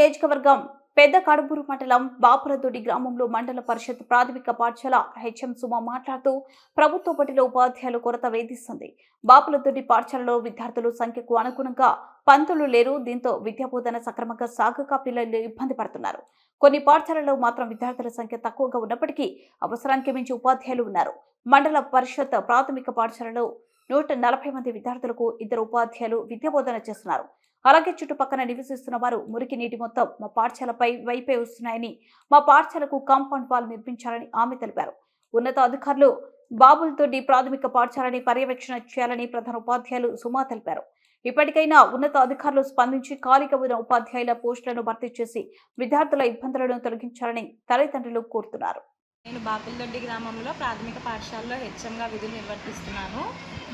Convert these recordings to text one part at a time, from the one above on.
నియోజకవర్గం పెద్ద కడుబూరు మండలం బాపురదొడ్డి గ్రామంలో మండల పరిషత్ ప్రాథమిక పాఠశాల హెచ్ఎం సుమ మాట్లాడుతూ ప్రభుత్వ బడిలో ఉపాధ్యాయుల కొరత వేధిస్తుంది. బాపురదొడ్డి పాఠశాలలో విద్యార్థుల సంఖ్యకు అనుగుణంగా పంతులు లేరు. దీంతో విద్యాబోధన సక్రమంగా సాగక పిల్లలు ఇబ్బంది పడుతున్నారు. కొన్ని పాఠశాలల్లో మాత్రం విద్యార్థుల సంఖ్య తక్కువగా ఉన్నప్పటికీ అవసరానికి మించి ఉపాధ్యాయులు ఉన్నారు. మండల పరిషత్ ప్రాథమిక పాఠశాలలో 140 మంది విద్యార్థులకు 2 ఉపాధ్యాయులు విద్యాబోధన చేస్తున్నారు. అలాగే చుట్టుపక్కల నివసిస్తున్న వారు మురికి నీటి మొత్తం మా పాఠశాలపై వైపే వస్తున్నాయని, మా పాఠశాలకు కాంపౌండ్ వాల్ నిర్మించాలని ఆమె తెలిపారు. ఉన్నత అధికారులు బాపురదొడ్డి ప్రాథమిక పాఠశాలని పర్యవేక్షణ చేయాలని ప్రధాన ఉపాధ్యాయులు సుమా తెలిపారు. ఇప్పటికైనా ఉన్నత అధికారులు స్పందించి ఖాళీగా ఉన్న ఉపాధ్యాయుల పోస్టులను భర్తీ చేసి విద్యార్థుల ఇబ్బందులను తొలగించాలని తల్లిదండ్రులు కోరుతున్నారు. నేను బాపురదొడ్డి గ్రామంలో ప్రాథమిక పాఠశాలలో హెచ్ఎంగా విధులు నిర్వర్తిస్తున్నాను.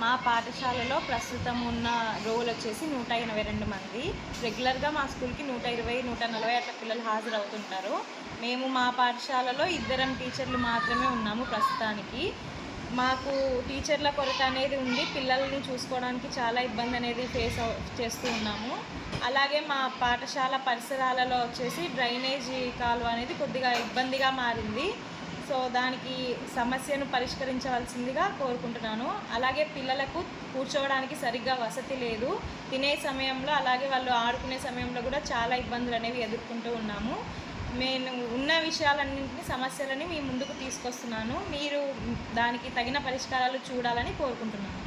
మా పాఠశాలలో ప్రస్తుతం ఉన్న రోల్ వచ్చేసి 182 మంది. రెగ్యులర్గా మా స్కూల్కి 120, 140 అట్లా పిల్లలు హాజరవుతుంటారు. మేము మా పాఠశాలలో 2 టీచర్లు మాత్రమే ఉన్నాము ప్రస్తుతానికి. మాకు టీచర్ల కొరత అనేది ఉంది. పిల్లల్ని చూసుకోవడానికి చాలా ఇబ్బంది అనేది ఫేస్ చేస్తూ ఉన్నాము. అలాగే మా పాఠశాల పరిసరాలలో వచ్చేసి డ్రైనేజీ కాలువ అనేది కొద్దిగా ఇబ్బందిగా మారింది. సో దానికి సమస్యను పరిష్కరించవలసిందిగా కోరుకుంటున్నాను. అలాగే పిల్లలకు కూర్చోవడానికి సరిగ్గా వసతి లేదు. తినే సమయంలో అలాగే వాళ్ళు ఆడుకునే సమయంలో కూడా చాలా ఇబ్బందులు అనేవి ఎదుర్కొంటూ ఉన్నాము. నేను ఉన్న విషయాలన్నింటినీ సమస్యలని మీ ముందుకు తీసుకొస్తున్నాను. మీరు దానికి తగిన పరిష్కారాలు చూడాలని కోరుకుంటున్నాను.